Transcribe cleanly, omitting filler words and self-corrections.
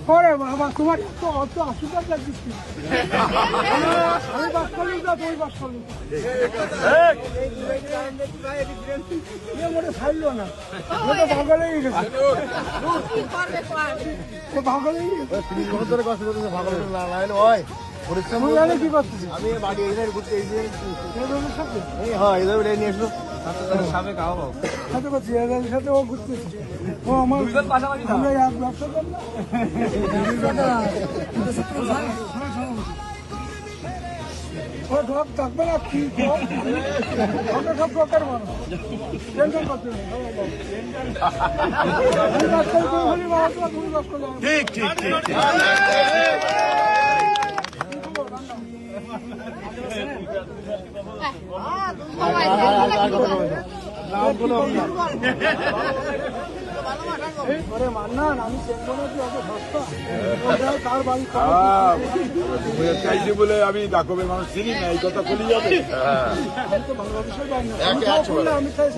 ওরে বাবা তোমার তো অত আশীর্বাদ লাগছিস আমি বাস করলি না তুই বাস করলি মনে ছাড়লো না ভাগলেই গেছে ভাগলেই গেছে কি করতেছি আমি বাড়ি এখানে ঘুরতে এসে সাথে হ্যাঁ এদের নিয়ে আসলো সাথে করছি এদের সাথে ও ঘুরতেছি ও আমার আমরা এক ব্যবসা করলাম ও ঢপ থাকবে না কি আমরা সব প্রকার মানুষ টেনশন করতে ঠিক ঠিক ঠিক মান্নান আমি তার বাড়ি চাইছি বলে আমি ডাকবের মানুষ চিনি না এই কথা বলি যাবে আমি চাই